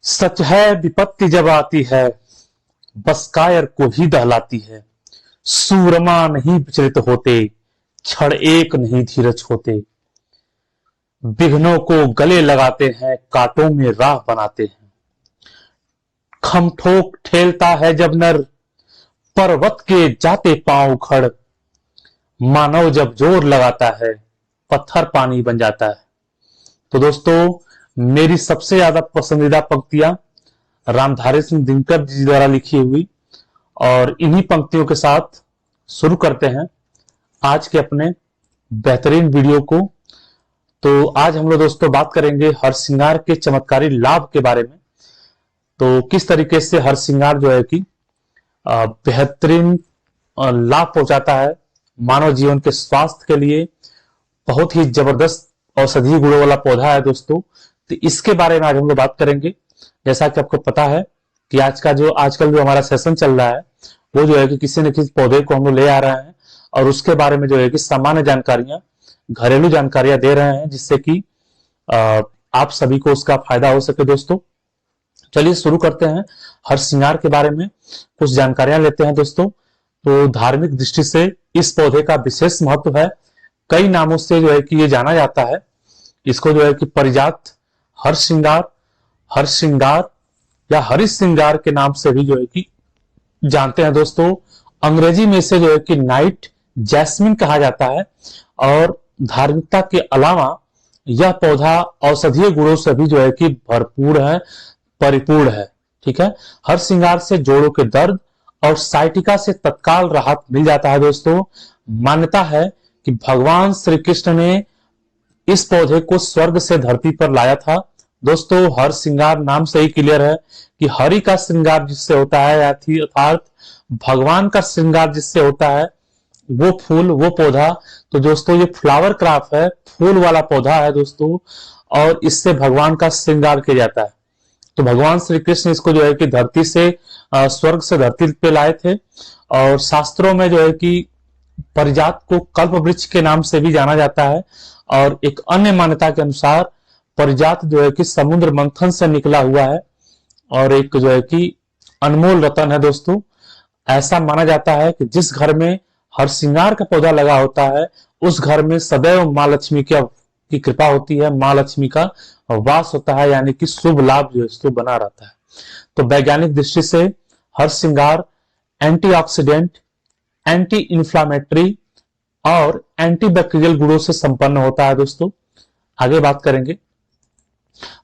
सच है विपत्ति जब आती है, बस कायर को ही दहलाती है। सूरमा नहीं विचलित होते, क्षण एक नहीं धीरज होते। विघ्नों को गले लगाते हैं, कांटों में राह बनाते हैं। खम ठोक ठेलता है जब नर, पर्वत के जाते पांव उखड़। मानव जब जोर लगाता है, पत्थर पानी बन जाता है। तो दोस्तों, मेरी सबसे ज्यादा पसंदीदा पंक्तियां रामधारी सिंह दिनकर जी द्वारा लिखी हुई, और इन्हीं पंक्तियों के साथ शुरू करते हैं आज के अपने बेहतरीन वीडियो को। तो आज हम लोग दोस्तों बात करेंगे हर श्रृंगार के चमत्कारी लाभ के बारे में। तो किस तरीके से हर श्रृंगार जो है कि बेहतरीन लाभ पहुंचाता है मानव जीवन के स्वास्थ्य के लिए। बहुत ही जबरदस्त औषधीय गुणों वाला पौधा है दोस्तों। तो इसके बारे में आज हम लोग बात करेंगे। जैसा कि आपको पता है कि आजकल जो हमारा सेशन चल रहा है वो जो है कि किसी न किसी पौधे को हम लोग ले आ रहे हैं और उसके बारे में जो है कि सामान्य जानकारियां, घरेलू जानकारियां दे रहे हैं, जिससे कि आप सभी को उसका फायदा हो सके। दोस्तों चलिए शुरू करते हैं। हर श्रृंगार के बारे में कुछ जानकारियां लेते हैं दोस्तों। तो धार्मिक दृष्टि से इस पौधे का विशेष महत्व है। कई नामों से जो है कि ये जाना जाता है। इसको जो है कि परिजात, हर श्रृंगार या हरि श्रृंगार के नाम से भी जो है कि जानते हैं दोस्तों। अंग्रेजी में इसे जो है कि नाइट जैस्मिन कहा जाता है। और धार्मिकता के अलावा यह पौधा औषधीय गुणों से भी जो है कि भरपूर है, परिपूर्ण है। ठीक है। हर श्रृंगार से जोड़ों के दर्द और साइटिका से तत्काल राहत मिल जाता है दोस्तों। मान्यता है कि भगवान श्री कृष्ण ने इस पौधे को स्वर्ग से धरती पर लाया था। दोस्तों हर श्रृंगार नाम से ही क्लियर है कि हरि का श्रृंगार जिससे होता है, अर्थात भगवान का श्रृंगार जिससे होता है, वो फूल, वो पौधा। तो दोस्तों ये फ्लावर क्राफ्ट है, फूल वाला पौधा है दोस्तों, और इससे भगवान का श्रृंगार किया जाता है। तो भगवान श्री कृष्ण इसको जो है कि धरती से, स्वर्ग से धरती पे लाए थे। और शास्त्रों में जो है कि परिजात को कल्प वृक्ष के नाम से भी जाना जाता है। और एक अन्य मान्यता के अनुसार परिजात जो है कि समुद्र मंथन से निकला हुआ है और एक जो है कि अनमोल रतन है दोस्तों। ऐसा माना जाता है कि जिस घर में हर श्रृंगार का पौधा लगा होता है उस घर में सदैव माँ लक्ष्मी की कृपा होती है, माँ लक्ष्मी का वास होता है, यानी कि शुभ लाभ जो है बना रहता है। तो वैज्ञानिक दृष्टि से हर श्रृंगार एंटीऑक्सीडेंट, एंटी इंफ्लामेटरी और एंटीबैक्टीरियल गुणों से संपन्न होता है दोस्तों। आगे बात करेंगे।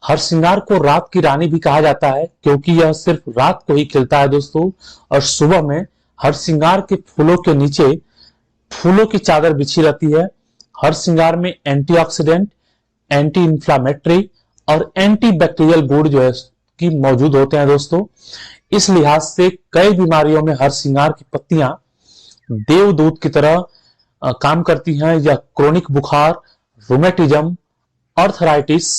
हर श्रृंगार को रात की रानी भी कहा जाता है क्योंकि यह सिर्फ रात को ही खिलता है दोस्तों। और सुबह में हर श्रृंगार के फूलों के नीचे फूलों की चादर बिछी रहती है। हर श्रृंगार में एंटीऑक्सीडेंट, एंटी इंफ्लामेटरी और एंटी बैक्टीरियल गुण जो है कि मौजूद होते हैं दोस्तों। इस लिहाज से कई बीमारियों में हर श्रृंगार की पत्तियां देवदूत की तरह काम करती हैं। यह क्रोनिक बुखार, rheumatism, arthritis,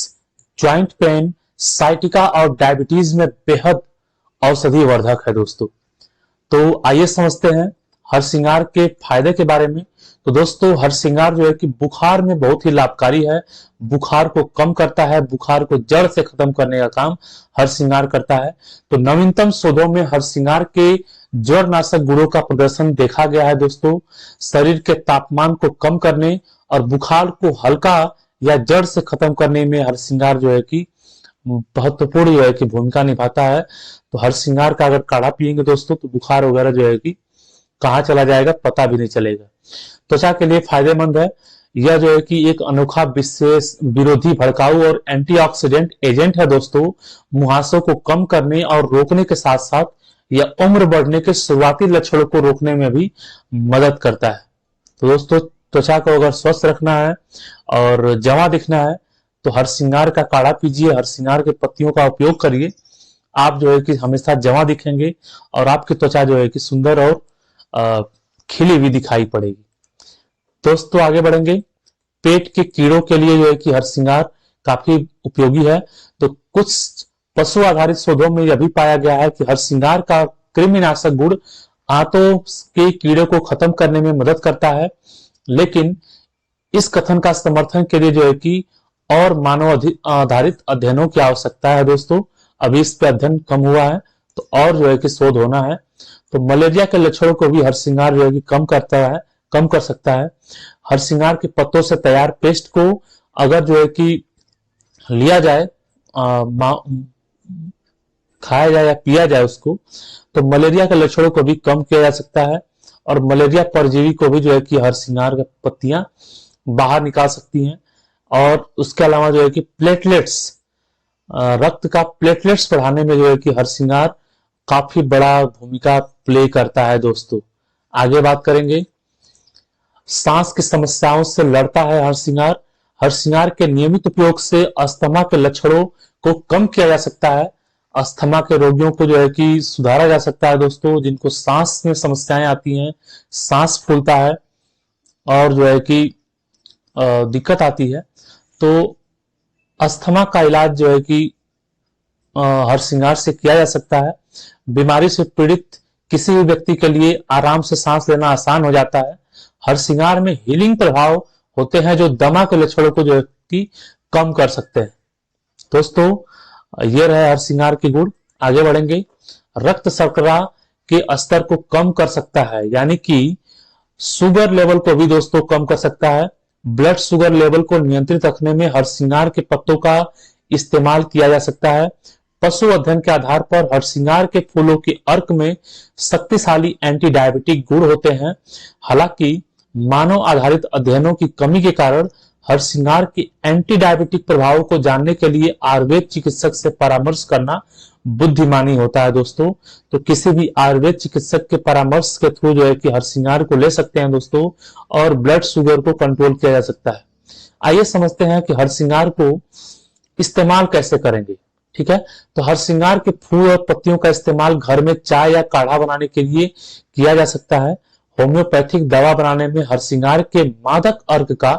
joint pain, sciatica और डायबिटीज में बेहद औषधि वर्धक है दोस्तों। तो आइए समझते हैं हर श्रृंगार के फायदे के बारे में। तो दोस्तों हर श्रृंगार जो है कि बुखार में बहुत ही लाभकारी है। बुखार को कम करता है, बुखार को जड़ से खत्म करने का काम हर श्रृंगार करता है। तो नवीनतम शोधों में हर श्रृंगार के जड़ नाशक गुणों का प्रदर्शन देखा गया है दोस्तों। शरीर के तापमान को कम करने और बुखार को हल्का या जड़ से खत्म करने में हर श्रृंगार जो है कि महत्वपूर्ण जो है कि भूमिका निभाता है। तो हर श्रृंगार का अगर काढ़ा पिएंगे दोस्तों तो बुखार वगैरह जो है कि कहाँ चला जाएगा पता भी नहीं चलेगा। त्वचा के लिए फायदेमंद है। यह जो है कि एक अनोखा विशेष विरोधी, भड़काऊ और एंटीऑक्सीडेंट एजेंट है दोस्तों। मुहासों को कम करने और रोकने के साथ साथ यह उम्र बढ़ने के शुरुआती लक्षणों को रोकने में भी मदद करता है। तो दोस्तों त्वचा को अगर स्वस्थ रखना है और जवां दिखना है तो हर श्रृंगार का काढ़ा पीजिए, हर श्रृंगार के पत्तियों का उपयोग करिए। आप जो है कि हमेशा जवां दिखेंगे और आपकी त्वचा जो है कि सुंदर और खिली हुई दिखाई पड़ेगी। दोस्तों आगे बढ़ेंगे। पेट के कीड़ों के लिए जो है कि हर श्रृंगार काफी उपयोगी है। तो कुछ पशु आधारित शोधों में यह भी पाया गया है कि हर श्रृंगार का कृमिनाशक गुण आंतों के कीड़े को खत्म करने में मदद करता है। लेकिन इस कथन का समर्थन के लिए जो है कि और मानव आधारित अध्ययनों की आवश्यकता है दोस्तों। अभी इस पे अध्ययन कम हुआ है, तो और जो है कि शोध होना है। तो मलेरिया के लक्षणों को भी हरसिंगार जो है कि कम कर सकता है। हरसिंगार के पत्तों से तैयार पेस्ट को अगर जो है कि लिया जाए, खाया जाए या पिया जाए उसको, तो मलेरिया के लक्षणों को भी कम किया जा सकता है। और मलेरिया परजीवी को भी जो है कि हरसिंगार की पत्तियां बाहर निकाल सकती हैं। और उसके अलावा जो है कि प्लेटलेट्स, रक्त का प्लेटलेट्स बढ़ाने में जो है कि हरसिंगार काफी बड़ा भूमिका प्ले करता है दोस्तों। आगे बात करेंगे, सांस की समस्याओं से लड़ता है हरसिंगार। हरसिंगार के नियमित उपयोग से अस्थमा के लक्षणों को कम किया जा सकता है। अस्थमा के रोगियों को जो है कि सुधारा जा सकता है दोस्तों, जिनको सांस में समस्याएं आती हैं, सांस फूलता है और जो है कि दिक्कत आती है, तो अस्थमा का इलाज जो है कि हरसिंगार से किया जा सकता है। बीमारी से पीड़ित किसी भी व्यक्ति के लिए आराम से सांस लेना आसान हो जाता है। हरसिंगार में हीलिंग प्रभाव होते हैं जो दमा के लक्षणों को जो है कि कम कर सकते हैं। दोस्तों, ये रहे हरसिंगार के गुण। आगे बढ़ेंगे, रक्त शर्करा के स्तर को कम कर सकता है, यानी कि शुगर लेवल को भी दोस्तों कम कर सकता है। ब्लड शुगर लेवल को नियंत्रित रखने में हरसिंगार के पत्तों का इस्तेमाल किया जा सकता है। पशु अध्ययन के आधार पर हरसिंगार के फूलों के अर्क में शक्तिशाली एंटी डायबिटिक गुण होते हैं। हालांकि मानव आधारित अध्ययनों की कमी के कारण हरसिंगार के एंटी डायबिटिक प्रभावों को जानने के लिए आयुर्वेद चिकित्सक से परामर्श करना बुद्धिमानी होता है दोस्तों। तो किसी भी आयुर्वेद चिकित्सक के परामर्श के थ्रू जो है कि हरसिंगार को ले सकते हैं दोस्तों, और ब्लड शुगर को कंट्रोल किया जा सकता है। आइए समझते हैं कि हरसिंगार को इस्तेमाल कैसे करेंगे। ठीक है, तो हरसिंगार के फूल और पत्तियों का इस्तेमाल घर में चाय या काढ़ा बनाने के लिए किया जा सकता है। होम्योपैथिक दवा बनाने में हरसिंगार के मादक अर्क का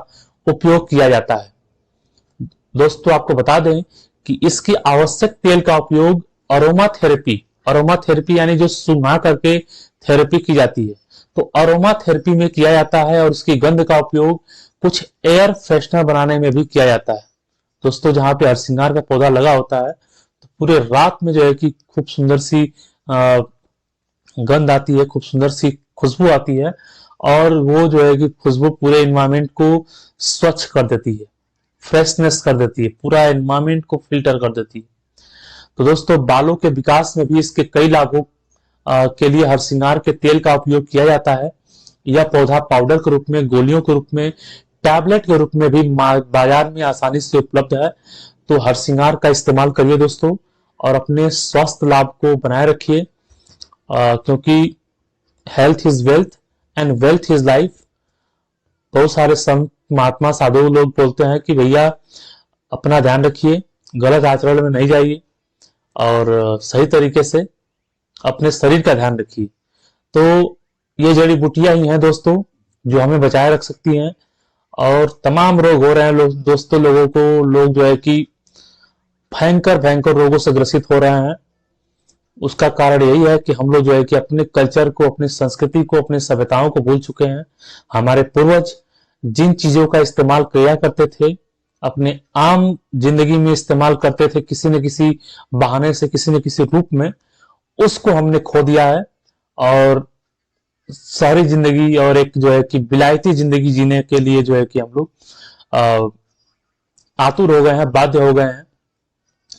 उपयोग किया जाता है। दोस्तों, आपको बता दें कि इसकी आवश्यक तेल का उपयोग अरोमा थेरेपी यानी जो सुंघा करके थेरेपी की जाती है, तो अरोमा थेरेपी में किया जाता है। और उसकी गंध का उपयोग कुछ एयर फ्रेशनर बनाने में भी किया जाता है। दोस्तों, जहां पे हरसिंगार का पौधा लगा होता है, तो पूरे रात में जो है कि खूब सुंदर सी गंध आती है, खूब सुंदर सी खुशबू आती है, और वो जो है कि खुशबू पूरे एनवायरमेंट को स्वच्छ कर देती है, फ्रेशनेस कर देती है, पूरा एनवायरमेंट को फिल्टर कर देती है। तो दोस्तों, बालों के विकास में भी इसके कई लाभों के लिए हरसिंगार के तेल का उपयोग किया जाता है। यह पौधा पाउडर के रूप में, गोलियों के रूप में, टैबलेट के रूप में भी बाजार में आसानी से उपलब्ध है। तो हरसिंगार का इस्तेमाल करिए दोस्तों, और अपने स्वास्थ्य लाभ को बनाए रखिए, क्योंकि health is wealth and wealth is life. बहुत सारे संत, महात्मा, साधु लोग बोलते हैं कि भैया अपना ध्यान रखिए, गलत आचरण में नहीं जाइए, और सही तरीके से अपने शरीर का ध्यान रखिए। तो ये जड़ी बूटियां ही हैं दोस्तों, जो हमें बचाए रख सकती हैं। और तमाम रोग हो रहे हैं दोस्तों, लोगों को, लोग जो है कि भयंकर रोगों से ग्रसित हो रहे हैं। उसका कारण यही है कि हम लोग जो है कि अपने कल्चर को, अपनी संस्कृति को, अपनी सभ्यताओं को भूल चुके हैं। हमारे पूर्वज जिन चीजों का इस्तेमाल किया करते थे, अपने आम जिंदगी में इस्तेमाल करते थे, किसी न किसी बहाने से, किसी न किसी रूप में, उसको हमने खो दिया है। और शहरी जिंदगी और एक जो है कि विलायती जिंदगी जीने के लिए जो है कि हम लोग आतुर हो गए हैं, बाध्य हो गए हैं,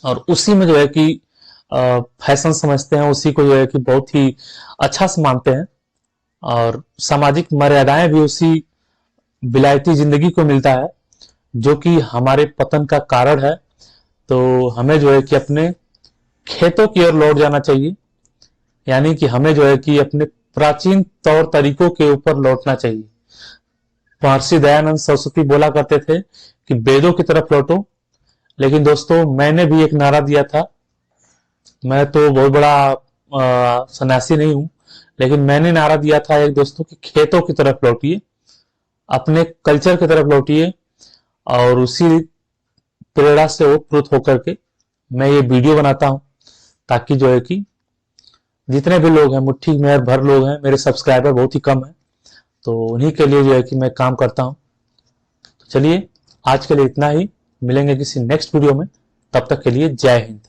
और उसी में जो है कि फैशन समझते हैं, उसी को जो है कि बहुत ही अच्छा से मानते हैं, और सामाजिक मर्यादाएं भी उसी विलायती जिंदगी को मिलता है, जो कि हमारे पतन का कारण है। तो हमें जो है कि अपने खेतों की ओर लौट जाना चाहिए, यानी कि हमें जो है कि अपने प्राचीन तौर तरीकों के ऊपर लौटना चाहिए। महर्षि दयानंद सरस्वती बोला करते थे कि वेदों की तरफ लौटो। लेकिन दोस्तों, मैंने भी एक नारा दिया था, मैं तो बहुत बड़ा सन्यासी नहीं हूं, लेकिन मैंने नारा दिया था एक दोस्तों कि खेतों की तरफ लौटिए, अपने कल्चर की तरफ लौटिए। और उसी प्रेरणा से ओतप्रोत होकर के मैं ये वीडियो बनाता हूं, ताकि जो है कि जितने भी लोग हैं, मुट्ठी में भर लोग हैं, मेरे सब्सक्राइबर बहुत ही कम है, तो उन्हीं के लिए जो है कि मैं काम करता हूं। तो चलिए, आज के लिए इतना ही, मिलेंगे किसी नेक्स्ट वीडियो में, तब तक के लिए जय हिंद।